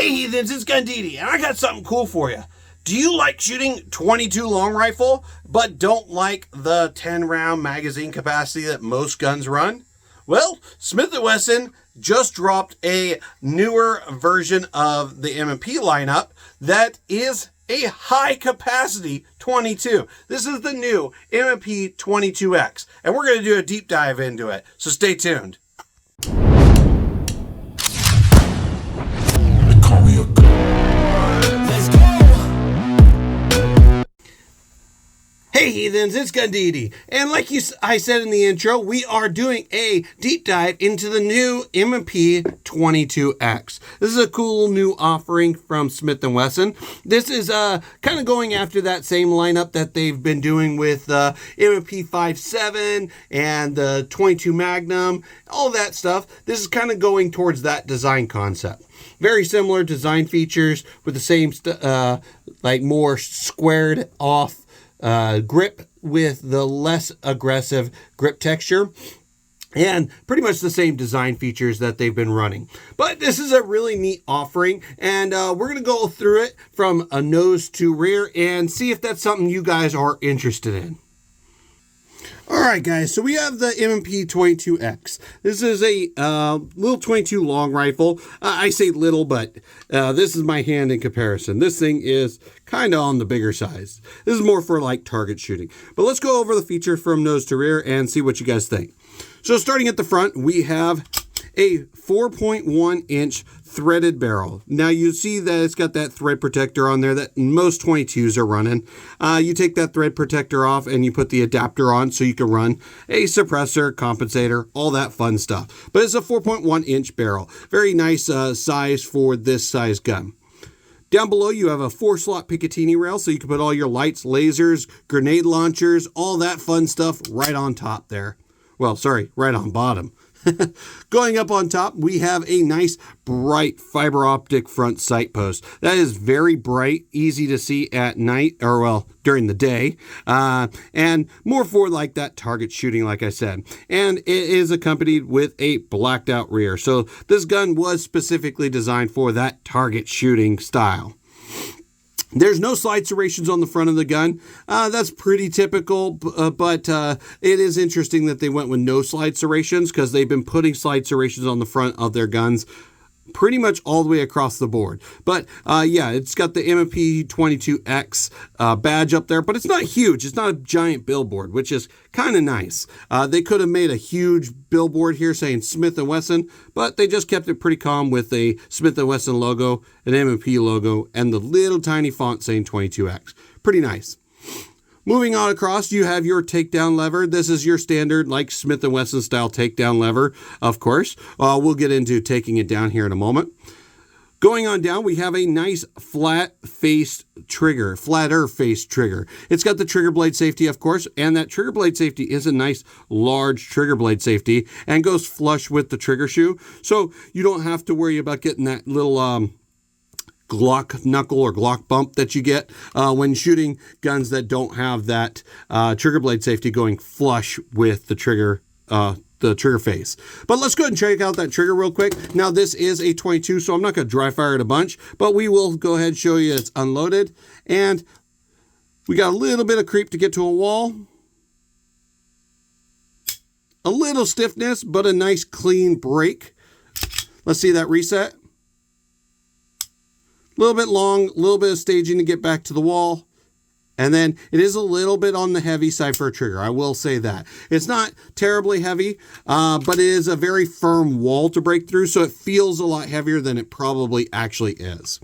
Hey heathens, it's Gundidi, and I got something cool for you. Do you like shooting 22 long rifle, but don't like the 10 round magazine capacity that most guns run? Well, Smith&Wesson just dropped a newer version of the M&P lineup that is a high capacity 22. This is the new M&P 22X, and we're going to do a deep dive into it, so stay tuned. Hey heathens, it's Gundidi, and like I said in the intro, we are doing a deep dive into the new M&P 22X. This is a cool new offering from Smith&Wesson. This is kind of going after that same lineup that they've been doing with M&P 5.7 and the 22 Magnum, all that stuff. This is kind of going towards that design concept. Very similar design features with the same like more squared off grip with the less aggressive grip texture, and pretty much the same design features that they've been running. But this is a really neat offering, and we're going to go through it from a nose to rear and see if that's something you guys are interested in. Alright guys, so we have the M&P 22X. This is a little 22 long rifle. I say little, but this is my hand in comparison. This thing is kind of on the bigger size. This is more for like target shooting. But let's go over the features from nose to rear and see what you guys think. So starting at the front, we have a 4.1 inch threaded barrel. Now you see that it's got that thread protector on there that most 22s are running. You take that thread protector off and you put the adapter on so you can run a suppressor, compensator, all that fun stuff. But it's a 4.1 inch barrel. Very nice size for this size gun. Down below you have a 4-slot Picatinny rail so you can put all your lights, lasers, grenade launchers, all that fun stuff right on top there. Well, sorry, right on bottom. Going up on top, we have a nice bright fiber optic front sight post. That is very bright, easy to see at night, or well, during the day, and more for like that target shooting, like I said. And it is accompanied with a blacked out rear. So this gun was specifically designed for that target shooting style. There's no slide serrations on the front of the gun. That's pretty typical, but it is interesting that they went with no slide serrations because they've been putting slide serrations on the front of their guns pretty much all the way across the board. But yeah, it's got the M&P 22X badge up there, but it's not huge. It's not a giant billboard, which is kind of nice. They could have made a huge billboard here saying Smith&Wesson, but they just kept it pretty calm with a Smith&Wesson logo, an M&P logo, and the little tiny font saying 22X. Pretty nice. Moving on across, you have your takedown lever. This is your standard, like Smith&Wesson style takedown lever, of course. We'll get into taking it down here in a moment. Going on down, we have a nice flat-faced trigger, flatter-faced trigger. It's got the trigger blade safety, of course, and that trigger blade safety is a nice, large trigger blade safety and goes flush with the trigger shoe. So you don't have to worry about getting that little Glock knuckle or Glock bump that you get when shooting guns that don't have that trigger blade safety going flush with the trigger face. But let's go ahead and check out that trigger real quick. Now this is a 22, so I'm not going to dry fire it a bunch, but we will go ahead and show you it's unloaded. And we got a little bit of creep to get to a wall. A little stiffness, but a nice clean break. Let's see that reset. A little bit long, a little bit of staging to get back to the wall. And then it is a little bit on the heavy side for a trigger. I will say that. It's not terribly heavy, but it is a very firm wall to break through. So it feels a lot heavier than it probably actually is.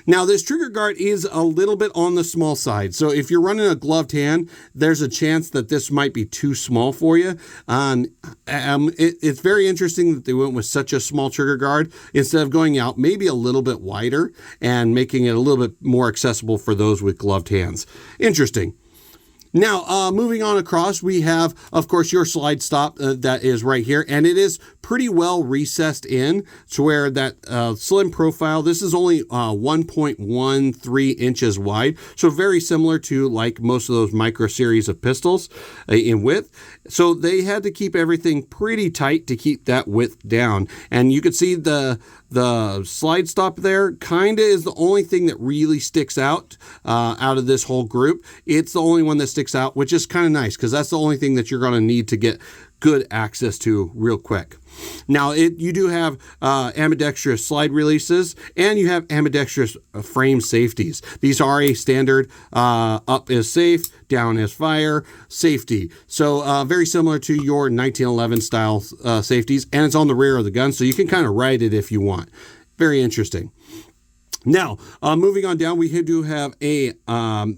Now this trigger guard is a little bit on the small side. So if you're running a gloved hand, there's a chance that this might be too small for you. It's very interesting that they went with such a small trigger guard instead of going out maybe a little bit wider and making it a little bit more accessible for those with gloved hands. Interesting. Now, moving on across, we have, of course, your slide stop that is right here, and it is pretty well recessed in to where that slim profile, this is only 1.13 inches wide. So very similar to like most of those micro series of pistols in width. So they had to keep everything pretty tight to keep that width down. And you can see the slide stop there kind of is the only thing that really sticks out of this whole group. It's the only one that sticks out, which is kind of nice because that's the only thing that you're going to need to get good access to real quick. Now, you do have ambidextrous slide releases, and you have ambidextrous frame safeties. These are a standard up is safe, down is fire, safety. So very similar to your 1911 style safeties, and it's on the rear of the gun, so you can kind of ride it if you want. Very interesting. Now, moving on down, we do have a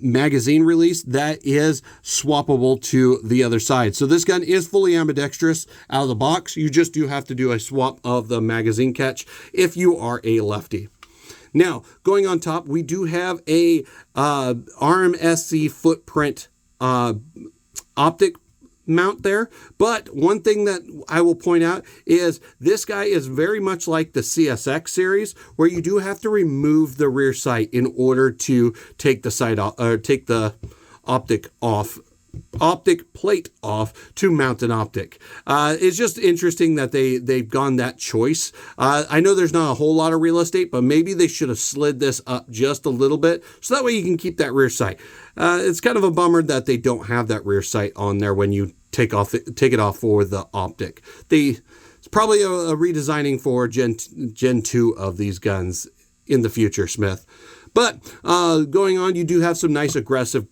magazine release that is swappable to the other side. So this gun is fully ambidextrous out of the box. You just do have to do a swap of the magazine catch if you are a lefty. Now, going on top, we do have a RMSC footprint optic mount there, but one thing that I will point out is this guy is very much like the CSX series, where you do have to remove the rear sight in order to take the sight off, or take the optic plate off to mount an optic. It's just interesting that they've gone that choice. I know there's not a whole lot of real estate, but maybe they should have slid this up just a little bit so that way you can keep that rear sight. It's kind of a bummer that they don't have that rear sight on there when you take it off for the optic. It's probably a redesigning for Gen 2 of these guns in the future, Smith. But going on, you do have some nice aggressive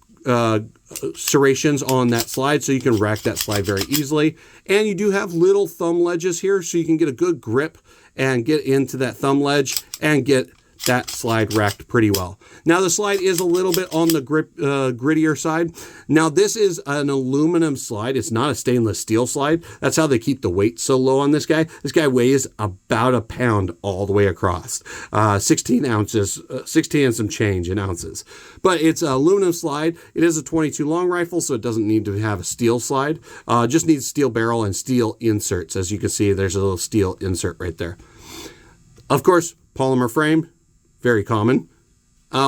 serrations on that slide, so you can rack that slide very easily. And you do have little thumb ledges here, so you can get a good grip and get into that thumb ledge and get that slide racked pretty well. Now the slide is a little bit on the grittier side. Now this is an aluminum slide. It's not a stainless steel slide. That's how they keep the weight so low on this guy. This guy weighs about a pound all the way across. 16 ounces, 16 and some change in ounces. But it's an aluminum slide. It is a 22 long rifle, so it doesn't need to have a steel slide. Just needs steel barrel and steel inserts. As you can see, there's a little steel insert right there. Of course, polymer frame. Very common.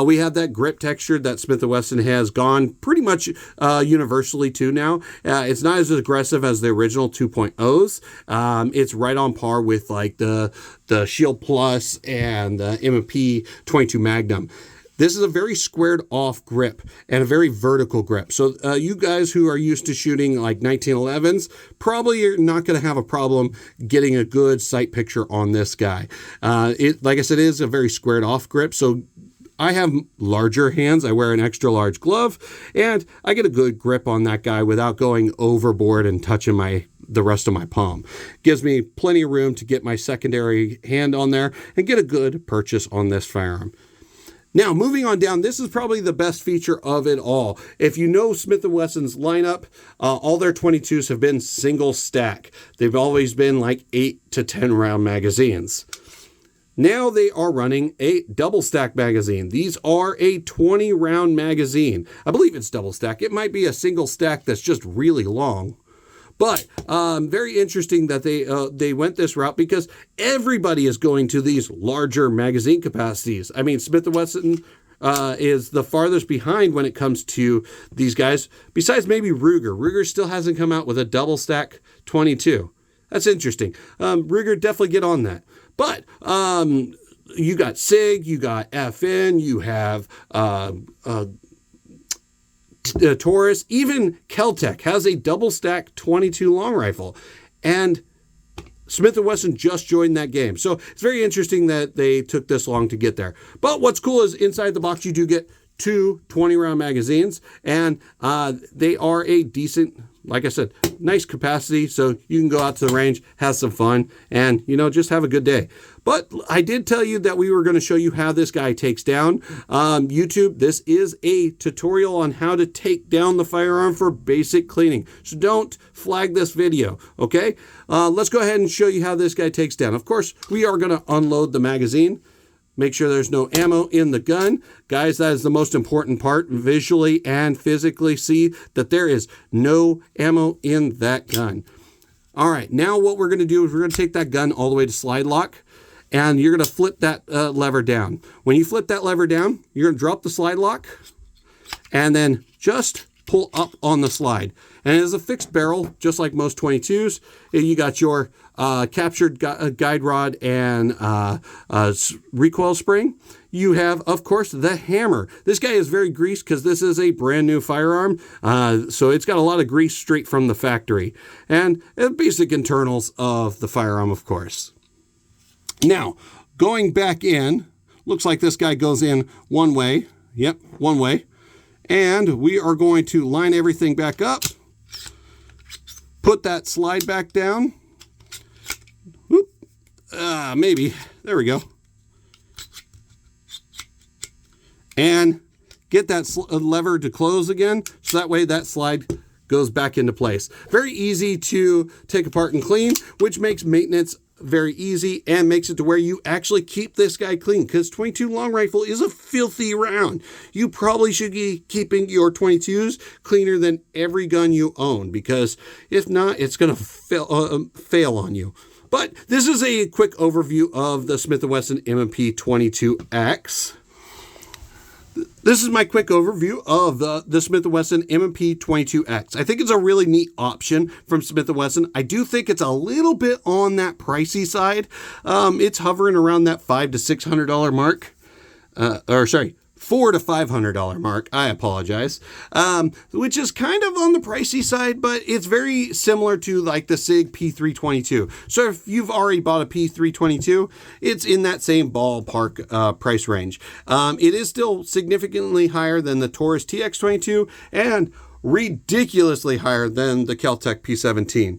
We have that grip texture that Smith&Wesson has gone pretty much universally to now. It's not as aggressive as the original 2.0s. It's right on par with like the Shield Plus and the M&P 22 Magnum. This is a very squared off grip and a very vertical grip. So you guys who are used to shooting like 1911s, probably are not going to have a problem getting a good sight picture on this guy. Like I said, it is a very squared off grip. So I have larger hands. I wear an extra large glove and I get a good grip on that guy without going overboard and touching the rest of my palm. Gives me plenty of room to get my secondary hand on there and get a good purchase on this firearm. Now, moving on down, this is probably the best feature of it all. If you know Smith&Wesson's lineup, all their 22s have been single stack. They've always been like 8 to 10 round magazines. Now they are running a double stack magazine. These are a 20 round magazine. I believe it's double stack. It might be a single stack that's just really long. But very interesting that they went this route because everybody is going to these larger magazine capacities. I mean, Smith&Wesson is the farthest behind when it comes to these guys, besides maybe Ruger. Ruger still hasn't come out with a double stack 22. That's interesting. Ruger, definitely get on that. But you got Sig, you got FN, you have Taurus, even Kel-Tec has a double stack 22 long rifle, and Smith&Wesson just joined that game. So it's very interesting that they took this long to get there. But what's cool is inside the box you do get two 20 round magazines, and they are a decent, like I said, nice capacity, so you can go out to the range, have some fun, and just have a good day. But I did tell you that we were going to show you how this guy takes down. YouTube, this is a tutorial on how to take down the firearm for basic cleaning. So don't flag this video, okay? Let's go ahead and show you how this guy takes down. Of course, we are going to unload the magazine. Make sure there's no ammo in the gun. Guys, that is the most important part. Visually and physically see that there is no ammo in that gun. All right, now what we're going to do is we're going to take that gun all the way to slide lock, and you're going to flip that lever down. When you flip that lever down, you're going to drop the slide lock, and then just pull up on the slide. And it is a fixed barrel, just like most 22s. You got your captured guide rod and recoil spring. You have, of course, the hammer. This guy is very greased because this is a brand new firearm. So it's got a lot of grease straight from the factory. And basic internals of the firearm, of course. Now, going back in, looks like this guy goes in one way. Yep, one way. And we are going to line everything back up. Put that slide back down. Whoop. Maybe. There we go. And get that lever to close again, so that way that slide goes back into place. Very easy to take apart and clean, which makes maintenance very easy and makes it to where you actually keep this guy clean, because 22 long rifle is a filthy round. You probably should be keeping your 22s cleaner than every gun you own, because if not, it's going to fail on you. But this is a quick overview of the Smith&Wesson M&P 22X. This is my quick overview of the Smith&Wesson M&P 22X. I think it's a really neat option from Smith&Wesson. I do think it's a little bit on that pricey side. It's hovering around that $500 to $600 mark. $400 to $500 mark. I apologize. Which is kind of on the pricey side, but it's very similar to like the Sig P322. So if you've already bought a P322, it's in that same ballpark price range. It is still significantly higher than the Taurus TX22 and ridiculously higher than the Kel-Tec P17.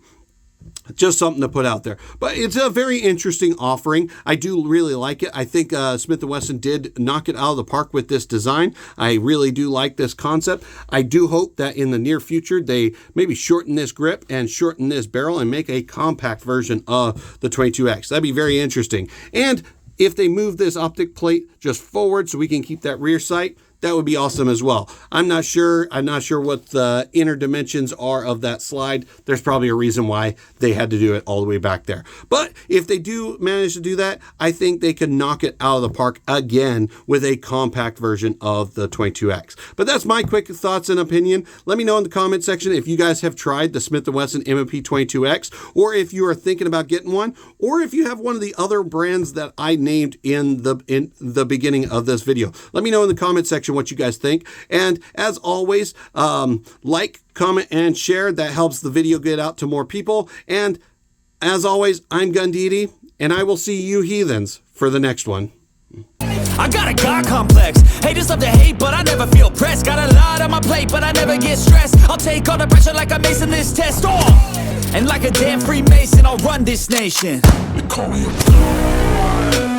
Just something to put out there. But it's a very interesting offering. I do really like it. I think Smith&Wesson did knock it out of the park with this design. I really do like this concept. I do hope that in the near future, they maybe shorten this grip and shorten this barrel and make a compact version of the 22X. That'd be very interesting. And if they move this optic plate just forward so we can keep that rear sight, that would be awesome as well. I'm not sure what the inner dimensions are of that slide. There's probably a reason why they had to do it all the way back there. But if they do manage to do that, I think they can knock it out of the park again with a compact version of the 22X. But that's my quick thoughts and opinion. Let me know in the comment section if you guys have tried the Smith&Wesson M&P 22X, or if you are thinking about getting one, or if you have one of the other brands that I named in the beginning of this video. Let me know in the comment section what you guys think. And as always, like, comment, and share. That helps the video get out to more people. And as always, I'm Gundidi, and I will see you heathens for the next one. I got a God complex. Haters love to hate, but I never feel pressed. Got a lot on my plate, but I never get stressed. I'll take all the pressure like I'm acing this test. And like a damn Freemason, I'll run this nation. They call me a